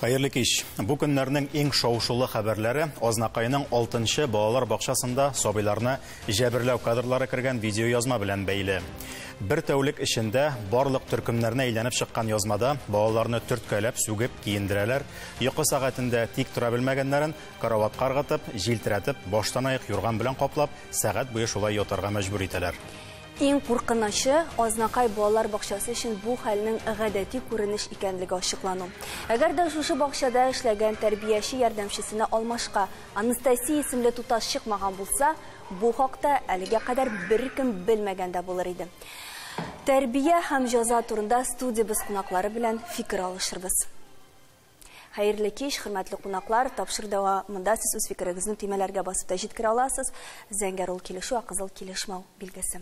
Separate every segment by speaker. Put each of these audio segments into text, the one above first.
Speaker 1: Хәерле кич. Бу көннәрнең иң шау-шулы хәбәрләре Азнакайның 6-нчы балалар бакчасында сабыйларны җәберләү кадрлары кергән видео язма белән бәйле. Бер тәүлек эчендә барлык төркемнәрне әйләнеп чыккан язмада балаларны төрткәләп, сүгеп, киендерәләр, йокы сәгатендә тик тора белмәгәннәрен караватка ыргытып, җилтерәтеп, баштан аяк юрган белән каплап, сәгать буе шулай ятарга мәҗбүр итәләр.
Speaker 2: Иң куркынычы Азнакай балалар бакчасы өчен бу хәлнең гадәти күренеш икәнлеге ачыклану. Әгәр дә шушы бакчада эшләгән тәрбияче ярдәмчесенә алмашка Анастасия исемле туташ чыкмаган булса, бу хакта әлегә кадәр беркем белмәгәндә булыр иде. Тәрбия һәм җәза турында студиябыз кунаклары белән фикер алышырбыз. Хәерле кич, хөрмәтле кунаклар, тапшыр дәвамында сез үз фикерегезне төймәләргә басып та җиткерә аласыз. Зәңгәр ул килешү, кызыл килешмәү билгесе.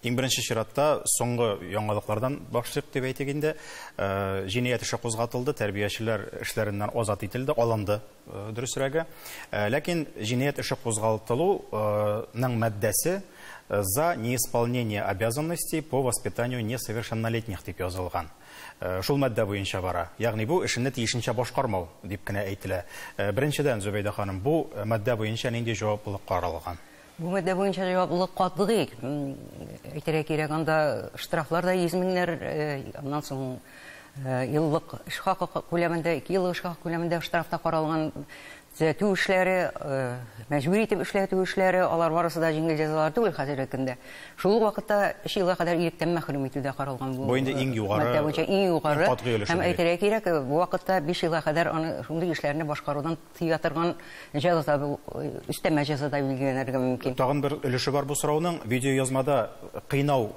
Speaker 1: Иң беренче чиратта соңгы яңалыклардан башлап дип әйтик инде, җинаять эше кузгатылды, тәрбиячеләр эшләреннән азат ителде, алынды дөресрәге. Ләкин җинаять эше кузгатылуның маддәсе за неисполнение обязанностей по воспитанию несовершеннолетних дип язылган. Шул мадда буенча бара. Ягъни бу эшне тиешенчә башкармау дип кенә әйтелә. Беренчедән, Зөбәйдә ханым, бу мадда буенча нинди җаваплылык каралган?
Speaker 3: Бу мадда буенча җаваплылык катгый. Әйтергә кирәк, анда штрафлар да 100 меңнәр, аннан соң еллык эш хакы күләмендә, 2 еллык эш хакы күләмендә штрафта каралган төзәтү эшләре, мәҗбүри итеп эшләтү эшләре, алар барысы да җиңел җәзалар түгел хәзерге көндә. Шул вакытта 3 елга кадәр иректән мәхрүм итүдә каралган бу.
Speaker 1: Бу инде иң югары.
Speaker 3: Һәм әйтергә кирәк, бу вакытта 5 елга кадәр аны шундый эшләрне башкарудан тыя торган җәза, өстәмә җәза да билгеләнергә мөмкин.
Speaker 1: Тагын бер өлеше бар бу сорауның. Видео язмада кыйнау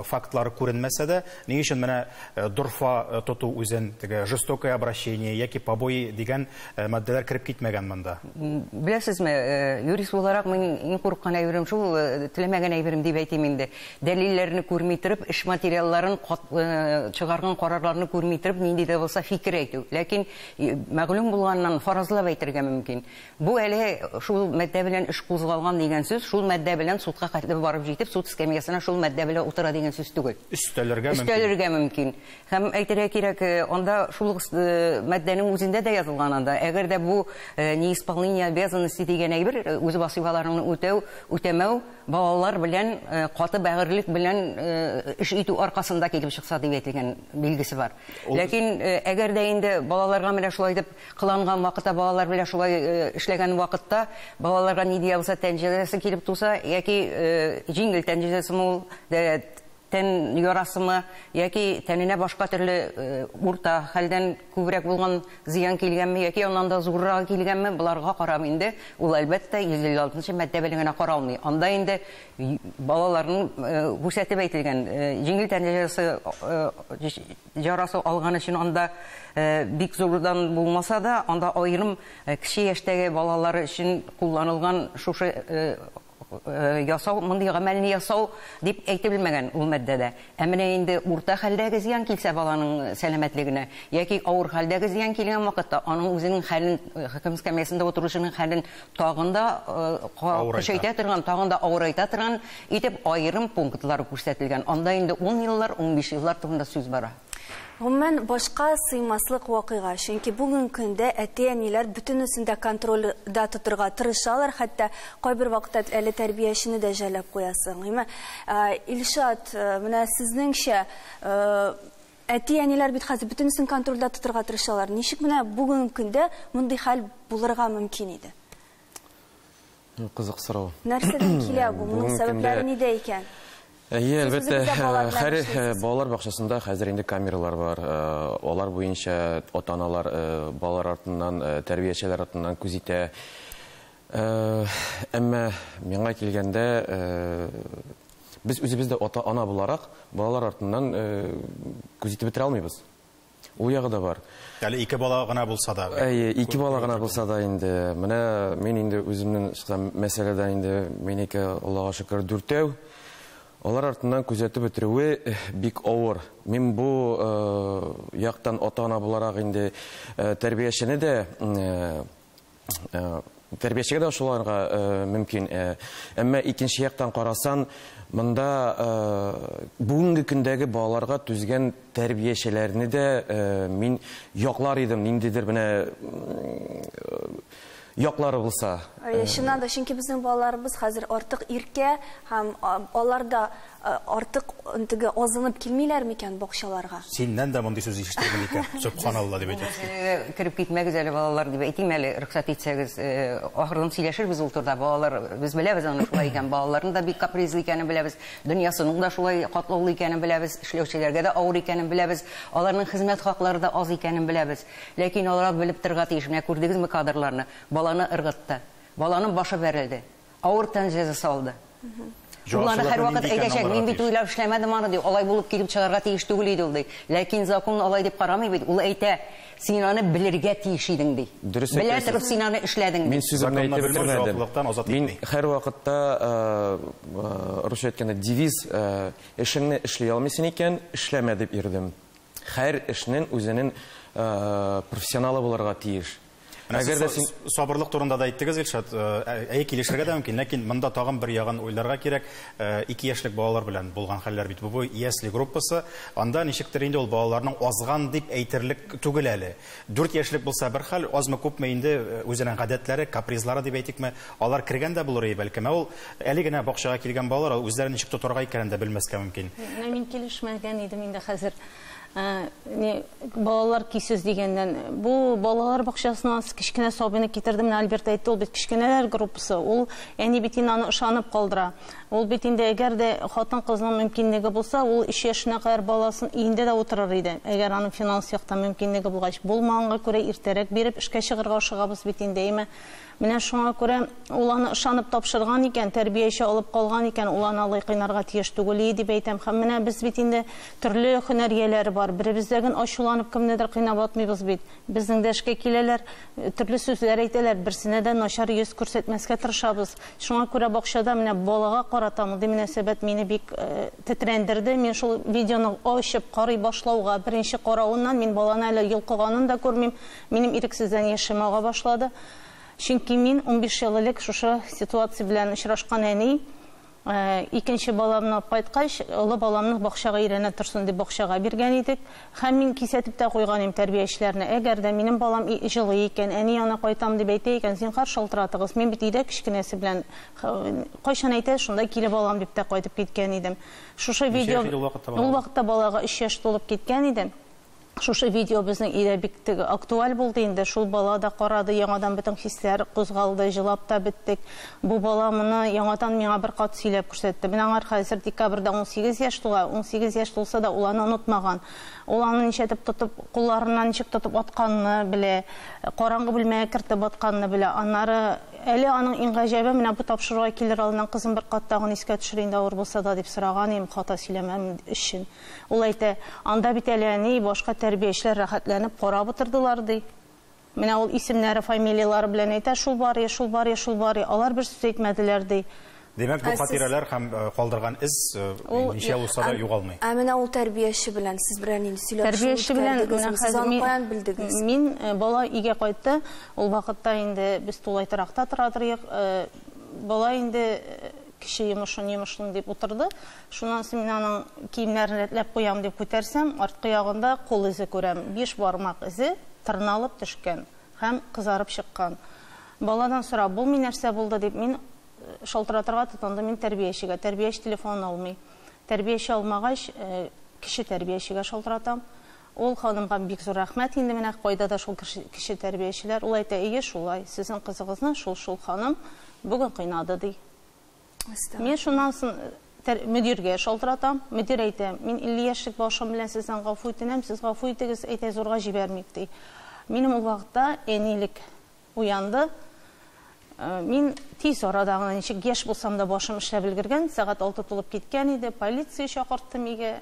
Speaker 1: фактлары күренмәсә дә, ни өчен менә дурфа тоту үзен, теге жестокое обращение яки побои дигән маддәләр кирип китмәгән монда.
Speaker 3: Беләсезме, юрист буларак мин иң курыккан әйберем шул, теләмәгән әйберем дип әйтим инде. Дәлилләрне күрми торып, эш материалларын чыгарган карарларны күрми торып, нинди дә булса фикер әйтү. Ләкин мәгълүм булганнан фаразлап әйтергә мөмкин. Бу әле шул мадда белән эш кузгалган дигән сүз, шул мадда белән судка кайтып барып җитеп, суд эскәмиясенә шул мадда белән утыра дигән сүз түгел. Өстәлергә мөмкин. Һәм әйтергә кирәк, анда шул мадданың үзендә дә язылган анда. Әгәр дә бу неисполнение обязанностей дигән әйбер, үз вазифаларны үтәмәү, балалар белән каты бәгырьлек белән эш итү аркасында килеп чыкса дип әйтелгән билгесе бар. Ләкин әгәр дә инде балаларга менә шулай дип кыланган вакытта, балалар белән шулай эшләгән вакытта, балаларга ни дия булса тән җәзасы килеп туса, яки җиңел тән җәзасы мул, тән ярасымы, яки тәненә башка төрле урта хәлдән күбрәк булган зыян килгәнме, яки аннан да зуррак килгәнме, буларга карап инде ул әлбәттә 156-нчы мадда белән генә каралмый. Анда инде балаларның күрсәтеп әйтелгән җиңел тән җәрәхәте алган өчен анда бик зурдан булмаса да, анда аерым кече яшьтәге балалар өчен кулланылган шушы ясау, мондый гамәлне ясау дип әйтелмәгән ул маддәдә. Ә менә инде урта хәлдәге зыян килсә баланың сәламәтлегенә, яки авыр хәлдәге зыян килгән вакытта, аның үзенең хәлен, хөкем эскәмиясендә утырышының хәлен тагын да көчәйтә торган, тагын да авырайта торган итеп аерым пунктлар күрсәтелгән. Анда инде 10 еллар, 15 еллар турында сүз бара.
Speaker 2: Гомумән башка сыймаслык вакыйга, чөнки бүген көндә әти-әниләр бөтенесендә контрольдә тотырга тырышалар, хәтта кайбер вакытта әле тәрбиячене дә жәлләп куясың. Илшат, менә сезнеңчә әти-әниләр бит хәзер бөтенесен контрольдә тотырга тырышалар. Ничек менә бүген көндә мондый хәл булырга мөмкин иде?
Speaker 4: Кызык сорау.
Speaker 2: Нәрсәдән килә бу? Моның сәбәпләре нидә икән?
Speaker 4: Әлбәттә, балалар бакчасында хәзер инде камералар бар. Алар буенча ата-аналар балалар артыннан, тәрбиячеләр артыннан күз итә. Әмма миңа килгәндә без үзебездә ата-ана буларак балалар артыннан күз итеп бетерә алмыйбыз. Ул ягы да бар.
Speaker 1: Әле 2 бала гына булса да.
Speaker 4: 2 бала гына булса да инде. Менә мин инде үземнең мәсьәләдә инде минеке Аллага шөкер 4. Алар артыннан күзәтеп бетерүе бик авыр. Мин бу яктан ата-ана буларак инде тәрбиячене дә тәрбиячегә дә ошоларга мөмкин. Әмма икенче яктан карасан, монда бүгенге көндәге балаларга түзгән тәрбиячеләрне дә мин яклар идем, ниндидер менә яклары булса.
Speaker 2: Шуннан да, чөнки безнең балаларыбыз хәзер артык иркә һәм алар да артык азынып килмиләр микән бакчаларга?
Speaker 1: Синнән дә мондый сүз ишетелгән икән. Субханалла дип әйтәсез.
Speaker 3: Кирип китмәгез әле балалар дип әйтим әле, рөхсәт итсәгез. Ахырдан сөйләшербез ул турда. Балалар, без беләбез аны шулай икән, балаларның да бик капризлы икәнен беләбез. Дөньясының да шулай катлаулы икәнен беләбез. Эшләүчеләргә дә авыр икәнен беләбез. Аларның хезмәт хаклары да аз икәнен беләбез. Ләкин алар белеп торырга тиеш. Менә күрдегезме кадрларны? Баланы ыргытты. Баланың башы бәрелде. Авыр тән җәзасы алды. Уларны һәр вакыт әйтәчәк, мин бит уйлап эшләмәдем аны ди, алай булып килеп чыгарга тиеш түгел иде ул ди. Ләкин закон алай дип карамый бит. Ул әйтә, син аны белергә тиеш идең ди. Белә торып син аны эшләдең.
Speaker 4: Мин сүземне әйтеп бетермәдем. Мин һәр вакытта русча әйткәндә девиз эшеңне эшли алмыйсың икән, эшләмә дип йөрдем. Һәр эшнең үзенең профессионалы булырга тиеш.
Speaker 1: Сабырлык турында да әйттегез, Илшат, килешергә дә мөмкин, ләкин монда тагын бер ягын уйларга кирәк. 2 яшьлек балалар белән булган хәлләр бит. Бу ясли группасы, анда ничектер инде ул балаларның азган дип әйтерлек түгел әле. 4 яшьлек булса бер хәл, азмы күпме инде үзенең гадәтләре, капризлары дип әйтикме, алар кергән дә булыр бәлкем. Ул әле генә бакчага килгән балалар үзләрен ничек тотарга икәнен дә белмәскә мөмкин.
Speaker 5: Мин килешмәгән идем инде хәзер. Балалар кисез дигәндән, бу балалар бакчасына кичкенә сабыйны китердем, Альберт әйтте, ул бит кичкенәләр группасы, ул әни бит аны ышанып калдыра. Ул бит инде әгәр дә хатын-кызның мөмкинлеге булса, ул 3 яшенә кадәр баласын өендә дә утырыр иде. Әгәр аның финанс яктан мөмкинлеге булгач, булмаганга күрә иртәрәк биреп эшкә чыгарга ашыгабыз бит инде, әйме. Менә шуңа күрә ул аны ышанып тапшырган икән, тәрбияче алып калган икән, ул аны алай кыйнарга тиеш түгел дип әйтәм. Һәм менә без бит инде төрле һөнәрияләр бар. Беребездәген ачуланып кемнедер кыйнап атмыйбыз бит. Безнең дә эшкә киләләр, төрле сүзләр әйтәләр, берсенә дә начар йөз күрсәтмәскә тырышабыз. Шуңа күрә бакчада менә балага карата мондый мөнәсәбәт мине бик тетрәндерде. Мин шул видеоны ачып карый башлауга, беренче каравыннан мин баланы әле йолкыганын да күрмим. Минем ирексездән яшем ага башлады. Чөнки мин 15 ел элек шушы ситуация белән очрашкан әни, икенче баламны кайткач, олы баламны бакчага өйрәнә торсын дип бакчага биргән идек. Һәм мин кисәтеп тә куйган идем тәрбиячеләрне. Әгәр дә минем балам җылы икән, әни аны кайтам дип әйтә икән, зинһар шалтыратыгыз. Мин бит өйдә кичкенәсе белән кайчан әйтә, шунда килеп балам дип тә кайтып киткән идем. Шушы видео ул вакытта балага 3 яшь тулып киткән иде. Шушы видео безнең өйдә бик актуаль булды инде. Шул бала да карады, яңадан бөтен хисләр кузгалды, җылап та беттек. Бу бала моны яңадан миңа бер кат сөйләп күрсәтте. Мен аңар хәзер декабрьдә 18 яшь тула, 18 яшь тулса да ул аны онытмаган. Ул аны ничәтеп тотып, кулларыннан ничек тотып атканны белә, караңгы бүлмәгә кертеп атканны белә. Аннары әле аның иң гаҗәбе менә бу тапшыруга килер алдыннан кызым бер кат тагын искә төшер инде авыр булса да дип сораган идем, хата сөйләмәм өчен. Ул әйтә, анда бит әле ни башка тәрбиячеләр рәхәтләнеп карап утырдылар ди. Менә ул исемнәре, фамилиялары белән әйтә, шул бар, шул бар, шул бар. Алар бер сүз әйтмәделәр ди.
Speaker 1: Демәк, бу хатирәләр һәм калдырган из ничә булса да югалмый.
Speaker 2: Менә ул тәрбияче белән сез берәр нинди сөйләшү
Speaker 5: тәрбияче белән
Speaker 2: хәзер белдегез.
Speaker 5: Мин бала өйгә кайтты. Ул вакытта инде без тулайтыракта торадыр. Бала инде кеше йомышын дип утырды. Шуннан соң мин аның киемнәрен рәтләп куям дип күтәрсәм, арткы ягында кул изе күрәм. 5 бармак изе тырналып төшкән һәм кызарып чыккан. Баладан сорап, бу ни нәрсә булды дип мин шалтыратырга тотындым. Мин тәрбиячегә, тәрбияче телефонын алмый. Тәрбияче алмагач, кеше тәрбиячегә шалтыратам. Ул ханымга бик зур рәхмәт инде, менә кайда да шул кеше тәрбиячеләр. Ул әйтә, "Ие, шулай, сезнең кызыгызны шул ханым бүген кыйнады" ди. Мин шуннан соң мөдиргә шалтыратам. Мөдир әйтә, "Мин 50 яшьлек башым белән сездән гафу үтенәм, сез гафу итегез, әйтә зурга җибәрмик" ди. Минем ул вакытта әнилек уянды. Мин тиз арада гына ничек яшь булсам да башым эшләп өлгергән, сәгать 6 тулып киткән иде. Полиция чакырттым өйгә,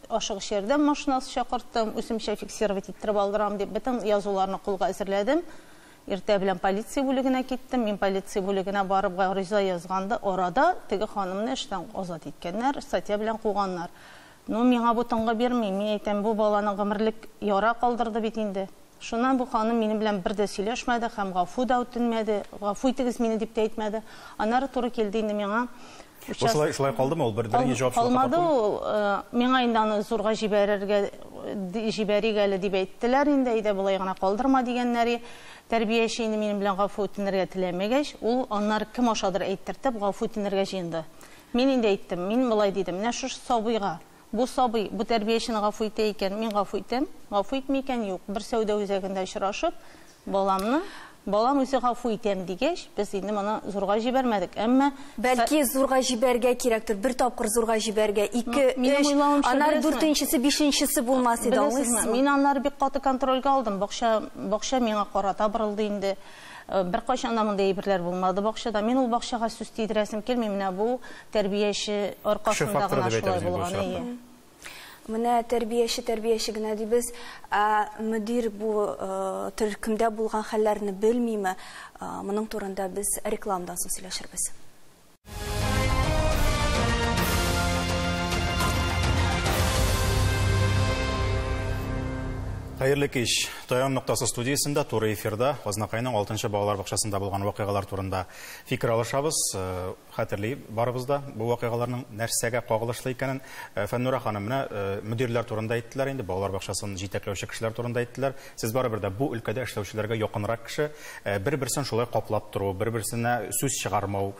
Speaker 5: ашыгыч ярдәм машинасы чакырттым, үземчә фиксировать иттереп алдырам дип, бөтен язуларны кулга әзерләдем. Иртә белән полиция бүлегенә киттем. Мин полиция бүлегенә барып гариза язганда, арада теге ханымны эштән азат иткәннәр, статья белән куганнар. Ну, миңа бу тыңга бирми. Мин әйтәм, бу баланың гомерлек яра калдырды бит инде. Шуннан бу ханым минем белән бер дә сөйләшмәде һәм гафу да үтенмәде. Гафу итегез мине дип тә әйтмәде. Аннары туры килде инде миңа.
Speaker 1: Шулай калдымы ул? Берни җавап
Speaker 5: Калмады ул. Миңа инде аны зурга җибәрергә әле дип әйттеләр инде. Әйдә болай гына калдырма дигәннәр. Тәрбияче инде минем белән гафу үтенергә теләмәгәч, ул аннары кем ашадыр әйттереп гафу үтенергә җыенды. Мин инде әйттем, мин болай дидем, менә шу сабыйга, бу сабый, бу тәрбиячене гафу итә икән, мин гафу итәм, гафу итми икән юк. Бер сәүдә үзәгендә очрашып, балам үзе гафу итәм дигәч, без инде моны зурга җибәрмәдек. Әмма
Speaker 2: бәлки зурга җибәргә кирәктер, бер тапкыр зурга җибәргә, 2-3, аннары 4-нчесе, 5-нчесе булмас иде, аңлыйсызмы?
Speaker 5: Мин аннары бик каты контрольгә алдым. Бакча миңа карата борылды инде. Бер кайчан да мондай әйберләр булмады бакчада. Мин ул бакчага сүз тидерәсем килми, менә бу тәрбияче аркасында гына шулай булган.
Speaker 2: Менә тәрбияче генә дибез, мөдир бу төркемдә булган хәлләрне белмиме? Моның турында без рекламадан соң сөйләшербез.
Speaker 1: Хәерле кич. Таян ноктасы студиясендә туры эфирда Азнакайның 6-нчы балалар бакчасында булган вакыйгалар турында фикер алышабыз. Хәтерли барыбыз да бу вакыйгаларның нәрсәгә кагылышлы икәнен. Фәннура ханым менә мөдирләр турында әйттеләр инде, балалар бакчасын җитәкләүче кешеләр турында әйттеләр. Сез барыбер да бу өлкәдә эшләүчеләргә якынрак кеше, бер-берсен шулай каплап тору, бер-берсенә сүз чыгармау,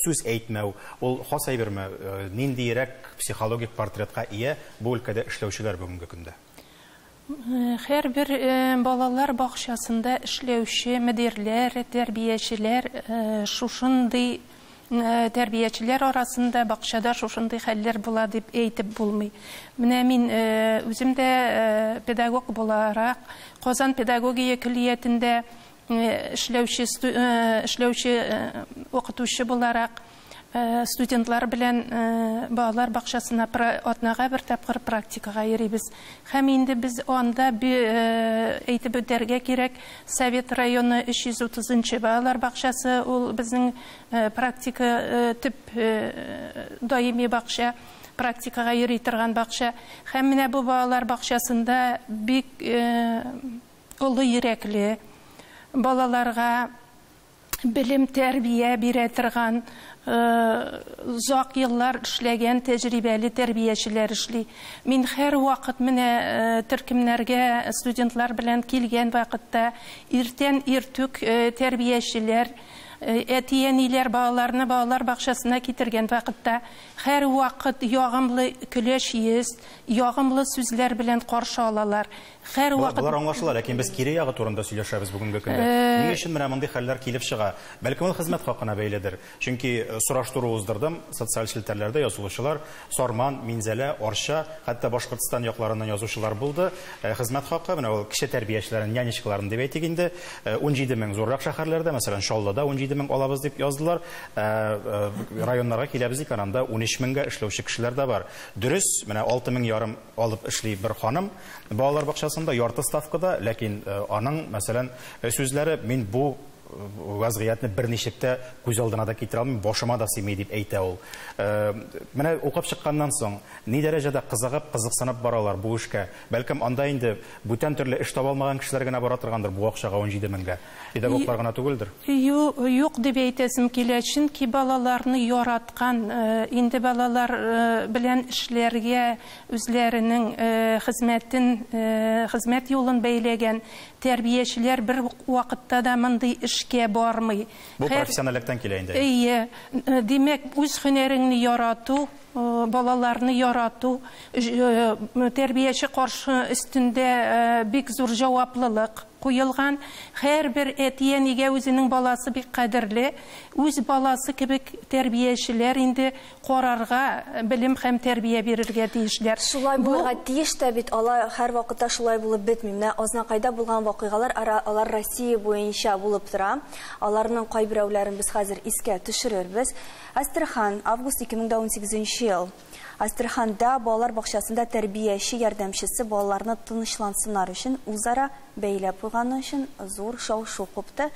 Speaker 1: сүз әйтмәү, ул хас әйберме, ниндирәк психологик портретка ия бу өлкәдә эшләүчеләр бүгенге көндә?
Speaker 6: Һәрбер балалар бакчасында эшләүче мөдирләр, тәрбиячеләр, шушындый тәрбиячеләр арасында бакчада шушындый хәлләр була дип әйтеп булмый. Менә мин үзем дә педагог буларак, Казан педагогия көллиятендә эшләүче укытучы буларак студентлар белән балалар бакчасына атнага бер тапкыр практикага йөрибез. Һәм инде без анда әйтеп үтәргә кирәк, Совет районы 330-нчы балалар бакчасы, ул безнең практика төп даими бакча, практикага йөри торган бакча. Һәм менә бу балалар бакчасында бик олы йөрәкле балаларга билим, тәрбия бирә торган, зак еллар эшләгән тәҗрибәле тәрбиячеләр эшли. Мин һәр вакыт менә төркемнәргә студентлар белән килгән вакытта иртән иртүк тәрбиячеләр, әтиәниләр балаларны балалар бакчасына китергән вакытта һәр вакыт ягымлы көләш йөз, ягымлы сүзләр белән каршы алалар. Һәр вакыт
Speaker 1: булар аңлашыла, ләкин без кире ягы турында сөйләшәбез бүгенге көндә. Ни өчен менә мондый хәлләр килеп чыга? Бәлки ул хезмәт хакына бәйледер. Чөнки сораштыру уздырдым, социаль челтәрләрдә язылучылар, Сарман, Минзәлә, Арча, хәтта Башкортстан якларыннан язучылар булды. Хезмәт хакы менә ул кеше тәрбиячеләрен, нянечкаларын дип әйтик инде, 17 мең зуррак шәһәрләрдә, мәсәлән, Шаллыда 17 мең алабыз дип яздылар. Районнарга киләбез икән, анда 13 меңгә эшләүче кешеләр дә бар. Дөрес, менә 6 мең ярым алып эшли бер ханым балалар бакчасында ярты ставкада, ләкин аның, мәсәлән, сүзләре, мин бу вазгыятны берничектә күз алдына да китерә алмыйм, башыма да сыймый дип әйтә ул. Менә укып чыкканнан соң ни дәрәҗәдә кызыгып, кызыксынып баралар бу эшкә? Бәлкем анда инде бүтән төрле эш таба алмаган кешеләр генә бара торгандыр бу акчага 17 меңгә. Педагоглар гына түгелдер.
Speaker 6: Юк дип әйтәсем килә, чөнки балаларны яраткан, инде балалар белән эшләргә үзләренең хезмәт юлын бәйләгән тәрбиячеләр бер вакытта да мондый эшкә бармый.
Speaker 1: Бу профессионаллыктан килә инде.
Speaker 6: Димәк, үз һөнәреңне ярату, балаларны ярату, тәрбияче каршы өстендә бик зур җаваплылык куелган. Һәрбер әтиәнигә үзенең баласы бик кадерле, үз баласы кебек тәрбиячеләр инде карарга, белем һәм тәрбия бирергә тиешләр.
Speaker 2: Шулай булырга тиеш тә бит, алар һәр вакытта шулай булып бетми. Менә Азнакайда булган вакыйгалар, алар Россия буенча булып тора. Аларның кайберәүләрен без хәзер искә төшерербез. Астрахан, август 2018 ел. Астраханда балалар бакчасында тәрбияче ярдәмчесе балаларны тынычлансыннар өчен үзара бәйләп куйганы өчен зур шау-шу купты.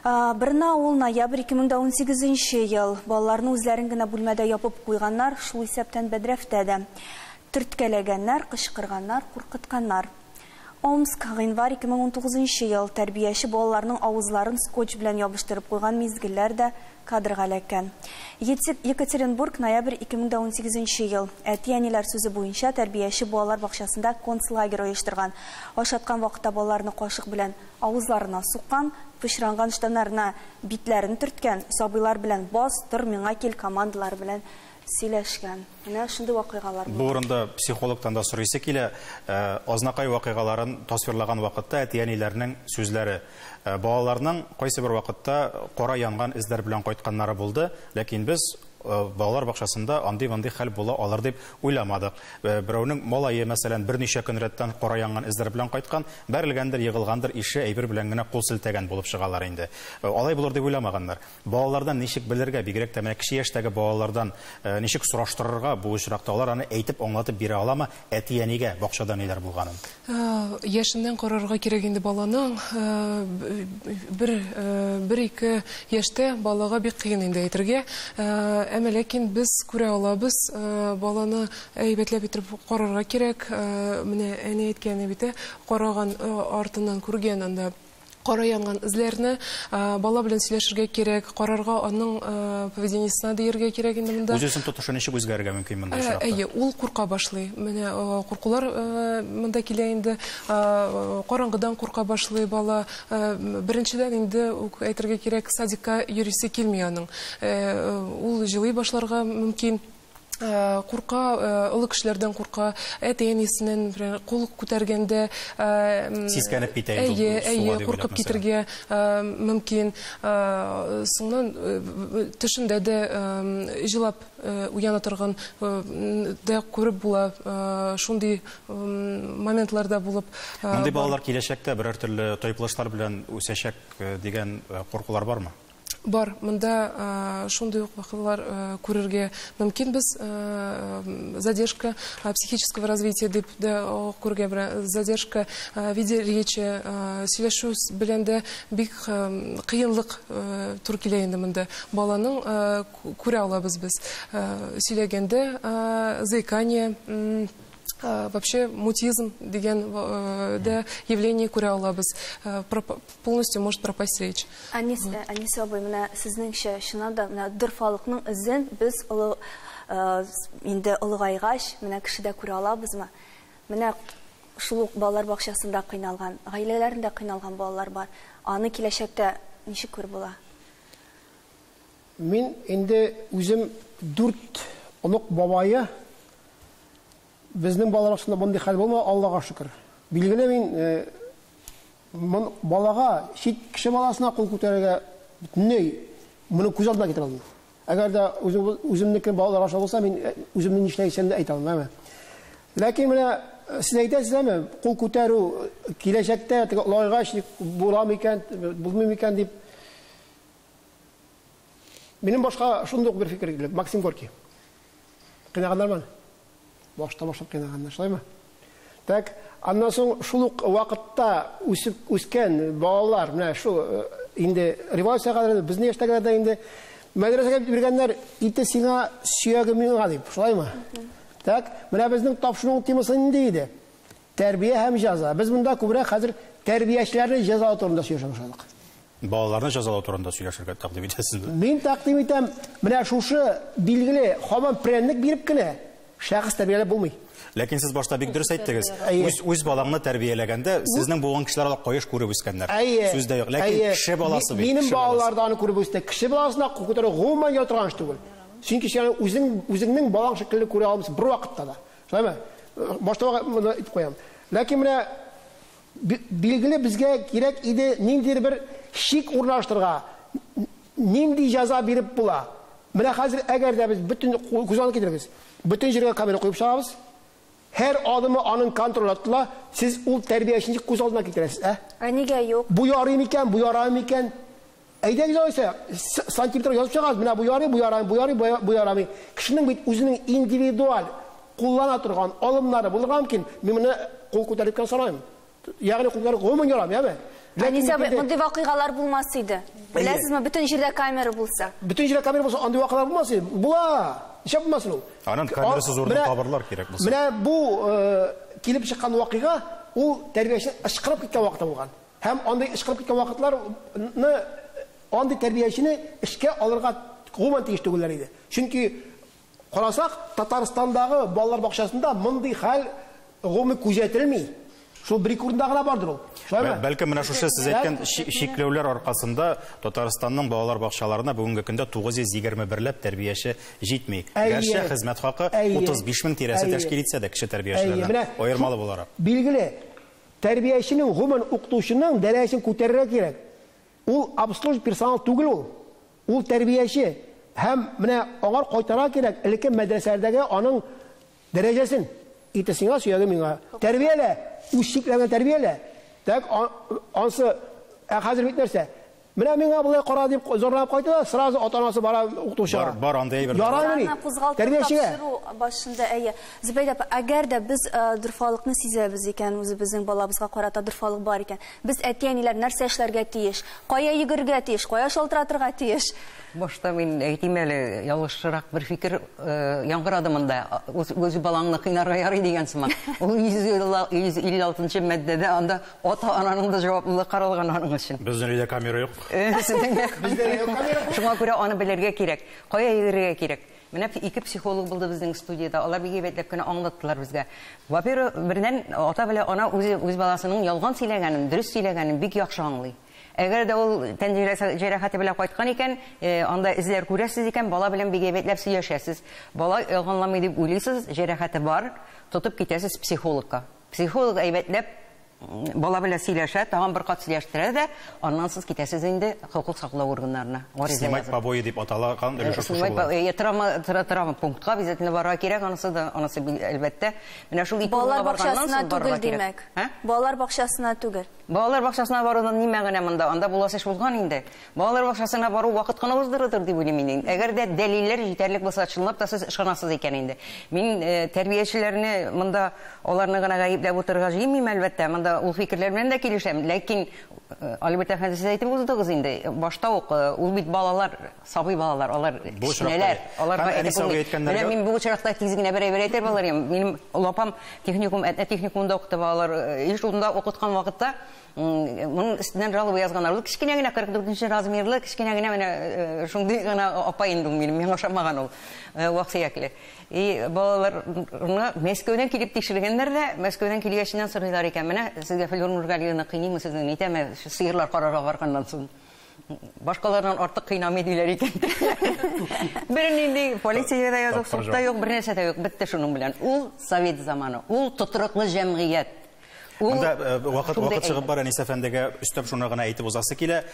Speaker 2: Барнаул, ноябрь 2018 ел. Балаларны үзләрен генә бүлмәдә ябып куйганнар, шул исәптән бәдрәфтә дә. Төрткәләгәннәр, кычкырганнар, куркытканнар. Омск гыйнвар 2019 ел тәрбияче балаларның авызларын скотч белән ябыштырып куйган мизгелләр дә кадрга эләккән. Екатеринбург, ноябрь 2018 ел. Әти-әниләр сүзе буенча тәрбияче балалар бакчасында концлагерь оештырган. Ашаткан вакытта балаларны кашык белән авызларына суккан, пычранган штаннарына битләрен төрткән, сабыйлар белән бас, тор, миңа кил командалар белән сөйләшкән. Менә шундый вакыйгалар.
Speaker 1: Бу урында психологтан да сорыйсы килә, азнакай вакыйгаларын тасвирлаган вакытта әти-әниләрнең сүзләре, балаларның кайсы бер вакытта кара янган эзләр белән кайтканнары булды, ләкин без балалар бакчасында андый-вандый хәл була алыр дип уйламадык. Берәүнең малае, мәсәлән, берничә көн рәттән кара янган эзләр белән кайткан, бәрелгәндер, егылгандыр, ише әйбер белән генә кул селтәгән булып чыгалар инде. Алай булыр дип уйламаганнар. Балалардан ничек белергә, бигрәк тә менә кече яшьтәге балалардан ничек сораштырырга бу очракта алар аны әйтеп аңлатып бирә аламы, әти-әнигә бакчада ниләр булганын?
Speaker 7: Яшеннән карарга кирәк инде баланың. Бер-ике яшьтә балага бик кыен инде әйтергә. Әмма ләкин без күрә алабыз, баланы әйбәтләп итеп карарга кирәк. Менә әни әйткәне бит, караган артыннан күргән анда кара янган эзләрне бала белән сөйләшергә кирәк, карарга аның поведениесына диергә кирәк инде монда.
Speaker 1: Үзен тотышы ничек үзгәрергә мөмкин монда очракта?
Speaker 7: Әйе, ул курка башлый. Менә куркулар монда килә инде, караңгыдан курка башлый бала. Беренчедән инде әйтергә кирәк, садикка йөрисе килми аның. Ул җылый башларга мөмкин. Курка, олы кешеләрдән курка, әти-әнисеннән кул күтәргәндә
Speaker 1: сискәнеп китә инде,
Speaker 7: куркып китергә мөмкин. Соңнан төшендә дә җылап уяна торган да күреп була, шундый моментларда булып.
Speaker 1: Мондый балалар киләчәктә берәр төрле тайпылышлар белән үсәчәк дигән куркулар бармы?
Speaker 7: Бар, монда шундый вакыйгалар күрергә мөмкин. Без задержка психического развития дип дә күрергә, задержка виде речи, сөйләшү белән дә бик кыенлык тур килә инде монда. Баланың күрә алабыз без сөйләгәндә заикание, вообще мутизм дигән явление күрә алабыз. Полностью может пропасть речь.
Speaker 2: Аниса абый, менә сезнеңчә шуна да менә дорфалыкның изен без инде олыгайгач менә кешедә күрә алабызмы? Менә шул балалар бакчасында кыйналган, гаиләләрендә кыйналган балалар бар. Аны киләчәктә ничек күр була?
Speaker 8: Мин инде үзем 4 онук бабайы безнең балалар бакчасында мондый хәл булма, Аллага шөкер. Билгеле мин балага, кеше баласына кул күтәрергә бөтенләй моны күз алдына китерә алмыйм. Әгәр дә үземнекен балалар аша булса, мин үземнең нишләйсем дә әйтә алмыйм. Ләкин менә сез әйтәсезме, кул күтәрү киләчәктә лайгач буламы икән, булмый икән дип. Минем башка шундый бер фикер килә, Максим Горький. Кыйнаганнармы? Башта башлап кыйнаганнар, шулаймы? Так, аннан соң шул ук вакытта үскән балалар, менә шу инде революциягә безне яшьтәгеләрдә инде мәдрәсәгә биргәннәр, ите сиңа сөягем миңа дип, шулаймы? Так, менә безнең тапшыруның темасы инде иде. Тәрбия һәм җәза. Без монда күбрәк хәзер тәрбиячеләрне җәза турында сөйләшә башладык.
Speaker 1: Балаларны җәзалау турында сөйләшергә тәкъдим итәсезме?
Speaker 8: Мин тәкъдим итәм, менә шушы билгеле һаман прәннек биреп кенә шәхес тәрбияләп булмый.
Speaker 1: Ләкин сез башта бик дөрес әйттегез. Үз балаңны тәрбияләгәндә сезнең булган кешеләр алып кайыш күреп үскәннәр. Сүздә юк. Ләкин кеше баласы бит.
Speaker 8: Минем балаларда аны күреп үсте. Кеше баласына күтәрү гомумән ятырган эш түгел. Чөнки син үзеңнең балаң шикелле күрә алмыйсың бер вакытта да. Шулаймы? Башта моны әйтеп куям. Ләкин менә билгеле безгә кирәк иде ниндидер бер шик урнаштырга, нинди җәза биреп була. Менә хәзер әгәр дә без бөтен күзалны китербез, бөтен җиргә камера куеп чыгабыз, һәр адымы аның контроль ителә, сез ул тәрбиячене күз алдына китерәсез,
Speaker 2: Нигә юк?
Speaker 8: Бу ярый микән, бу ярамый микән? Әйдәгез алайса, сантиметр язып чыгабыз, менә бу ярый, бу ярамый, бу ярый, бу ярамый. Кешенең бит үзенең индивидуаль куллана торган алымнары булырга мөмкин. Мин моны кул күтәреп кенә сорайм. Ягъни куллары гомумән ярамый, яме?
Speaker 2: Аниса, мондый вакыйгалар булмас иде. Беләсезме, бөтен җирдә камера булса?
Speaker 8: Бөтен җирдә камера булса, андый вакыйгалар булмас иде. Була. Ничек булмасын ул?
Speaker 1: Аның камерасы зур табарлар кирәк булса.
Speaker 8: Менә бу килеп чыккан вакыйга ул тәрбияче ышкырып киткән вакыты булган. Һәм андый ышкырып киткән вакытларны андый тәрбиячене эшкә алырга гомумән тиеш түгелләр иде. Чөнки карасак, Татарстандагы балалар бакчасында мондый хәл гомумән күзәтелми. Шул бер урында гына бардыр ул.
Speaker 1: Бәлкем менә шушы сез әйткән шикләүләр аркасында Татарстанның балалар бакчаларына бүгенге көндә 921ләп тәрбияче җитми. Гәрчә хезмәт хакы 35 мең тирәсе тәшкил итсә дә кеше тәрбиячеләренә аермалы буларак.
Speaker 8: Билгеле, тәрбияченең гомумән укытучының дәрәҗәсен күтәрергә кирәк. Ул обслуживающий персонал түгел ул. Ул тәрбияче һәм менә аңар кайтара кирәк элекке мәдрәсәләрдәге аның дәрәҗәсен. Итесеңә сөйгән миңа. Тәрбияле, үсикләргә тәрбияле. Так ансы хәзер бит нәрсә? Менә миңа булай кара дип зорлап кайтты, сразу ата-анасы бара укытучыга.
Speaker 1: Бар андай бер.
Speaker 8: Яраймыни. Тәрбиячегә.
Speaker 2: Башында әйе. Зөбәйдә, әгәр дә без дөрфалыкны сизәбез икән, үзебезнең балабызга карата дөрфалык бар икән, без әти-әниләр нәрсә эшләргә тиеш? Кая йөгергә тиеш? Кая шалтыратырга тиеш?
Speaker 3: Башта мин әйтим әле, ялгышрак бер фикер яңгырады монда. Үз балаңны кыйнарга ярый дигән сыман. Ул 156-нчы маддәдә анда ата-ананың да җаваплылыгы каралган аның өчен.
Speaker 1: Безнең өйдә камера юк.
Speaker 3: Шуңа күрә аны белергә кирәк. Кая йөрергә кирәк? Менә ике психолог булды безнең студияда. Алар бик әйбәтләп кенә аңлаттылар безгә. Во-первых, бердән ата белән ана үз баласының ялган сөйләгәнен, дөрес сөйләгәнен бик яхшы аңлый. Әгәр дә ул тән җәрәхәте белән кайткан икән, анда эзләр күрәсез икән, бала белән бик әйбәтләп сөйләшәсез. Бала ялганламый дип уйлыйсыз, җәрәхәте бар, тотып китәсез психологка. Психолог әйбәтләп бала белән сөйләшә, тагын бер кат сөйләштерә дә, аннан сез китәсез инде хокук саклау органнарына.
Speaker 1: Снимать побои дип аталаган өлеше шушы була.
Speaker 3: Травма пунктка обязательно барырга кирәк, анысы әлбәттә. Менә шул
Speaker 2: балалар бакчасына түгел димәк. Балалар бакчасына түгел.
Speaker 3: Балалар бакчасына барудан нимә генә монда? Анда буласы эш булган инде. Балалар бакчасына бару вакыт кына уздырыдыр дип уйлыйм мин. Әгәр дә дәлилләр җитәрлек булса, чынлап та сез ышанасыз икән инде. Мин тәрбиячеләрне монда аларны гына гаепләп утырырга җыймыйм әлбәттә. Монда ул фикерләр белән дә килешәм. Ләкин Альберт әфәнде сез әйтеп уздыгыз инде. Башта ук ул бит балалар, сабый балалар, алар кичнәләр. Аларга әйткәннәр. Мин бу очракта тиз генә бер әйтер баларым. Минем лапам техникум, техникумда укыты балалар. Институтында укыткан вакытта моның өстеннән жалоба язганнар. Ул кичкенә генә 44-нче размерлы, кичкенә генә менә шундый гына апа инде минем. Миңа ошамаган ул. Ваксыякле. И балаларны Мәскәүдән килеп тикшергәннәр дә, Мәскәүдән килгәчнән сорыйлар икән. Менә сезгә Флюр Нургалиевна кыйнымы сезне әйтәме, сыерлар карарга барганнан соң. Башкалардан артык кыйнамый диләр икән. Бернинди полициядә язып, судта юк, бернәрсә дә юк, бетте шуның белән. Ул совет заманы, ул тотрыклы җәмгыять.
Speaker 1: Анда вакыт чыгып бар Әнис әфәндегә өстәп шуны гына әйтеп узасы килә,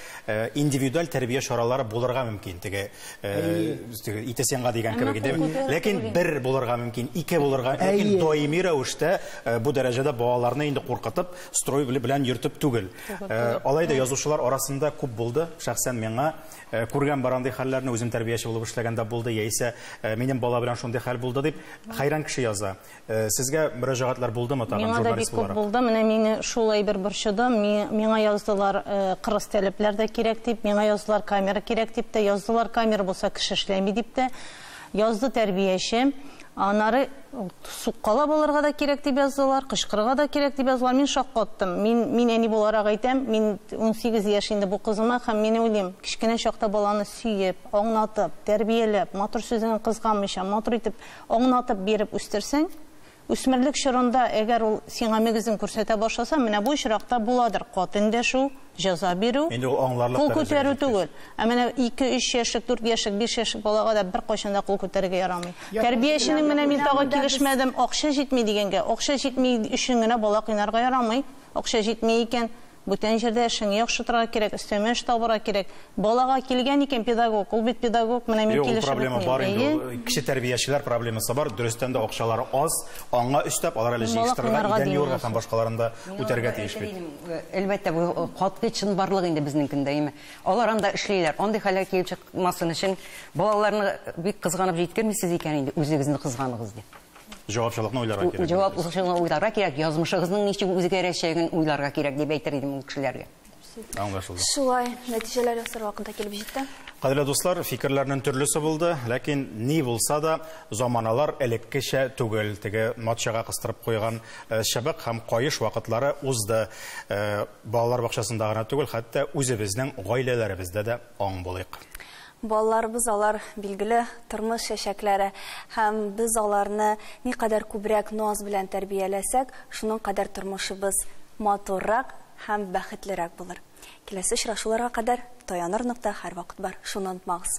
Speaker 1: индивидуаль тәрбия чаралары булырга мөмкин. Теге итесеңгә дигән кебек инде. Ләкин бер булырга мөмкин, ике булырга, ләкин даими рәвештә бу дәрәҗәдә балаларны инде куркытып, строй белән йөртеп түгел. Алай да язучылар арасында күп булды. Шәхсән миңа күргән барандай хәлләрне үзем тәрбияче булып эшләгәндә булды, яисә минем бала белән шундый хәл булды дип хайран кеше яза. Сезгә мөрәҗәгатьләр булдымы тагын журналист буларак?
Speaker 5: Менә мине шулай бер борчыды. Миңа яздылар кырыс таләпләр дә кирәк дип, миңа яздылар камера кирәк дип тә, яздылар камера булса кеше эшләми дип тә. Язды тәрбияче. Анары суккала булырга да кирәк дип яздылар, кычкырырга да кирәк дип яздылар. Мин шаккаттым. Мин әни буларак әйтәм, мин 18 яшь инде бу кызыма һәм мин уйлыйм, кичкенә чакта баланы сөеп, аңлатып, тәрбияләп, матур сүзен кызганмыйча, матур итеп аңлатып биреп үстерсәң, үсмерлек чорында әгәр ул сиңа мөгезен күрсәтә башласа, менә бу очракта буладыр. Катында шу җәза бирү.
Speaker 1: Инде ул аңларлык
Speaker 5: кул күтәрү түгел. Ә менә 2-3 яшьлек, 4 яшьлек, 5 яшьлек балага да бер кайчан да кул күтәрергә ярамый. Тәрбияченең менә мин тагы килешмәдем, акча җитми дигәнгә. Акча җитми өчен генә бала кыйнарга ярамый. Акча җитми икән, бүтән җирдә эшен яхшы торырга кирәк, өстәмә эш табырга кирәк. Балага килгән икән педагог, ул бит педагог, менә мин килешеп.
Speaker 1: Проблема бар инде. Кеше тәрбиячеләр проблемасы бар. Дөрестән дә акчалары аз, аңа өстәп алар әле җыштырырга, идән юрга һәм башкаларында үтәргә тиеш бит.
Speaker 3: Әлбәттә бу катгый чын барлык инде безнең көндә. Алар анда эшлиләр. Андый хәлләр килеп чыкмасын өчен балаларны бик кызганып җиткермисез икән инде, үзегезне кызганыгыз дип.
Speaker 1: Җаваплылыкны уйларга кирәк.
Speaker 3: Җаваплылыкны уйларга кирәк, язмышыгызның ничек үзгәрәчәген уйларга кирәк дип әйтер идем ул кешеләргә.
Speaker 1: Аңлашылды.
Speaker 2: Шулай, нәтижеләр ясар вакытта килеп җитте.
Speaker 1: Кадерле дуслар, фикерләрнең төрлесе булды, ләкин ни булса да заманалар элеккечә түгел. Теге матчага кыстырып куйган шәбәк һәм кайыш вакытлары узды. Балалар бакчасында гына түгел, хәтта үзебезнең гаиләләребездә дә аң булыйк.
Speaker 2: Балаларыбыз алар билгеле тормыш чәчәкләре һәм без аларны никадәр күбрәк наз белән тәрбияләсәк, шуның кадәр тормышыбыз матуррак һәм бәхетлерәк булыр. Киләсе очрашуларга кадәр таяныр нокта һәрвакыт бар. Шуны онытмагыз.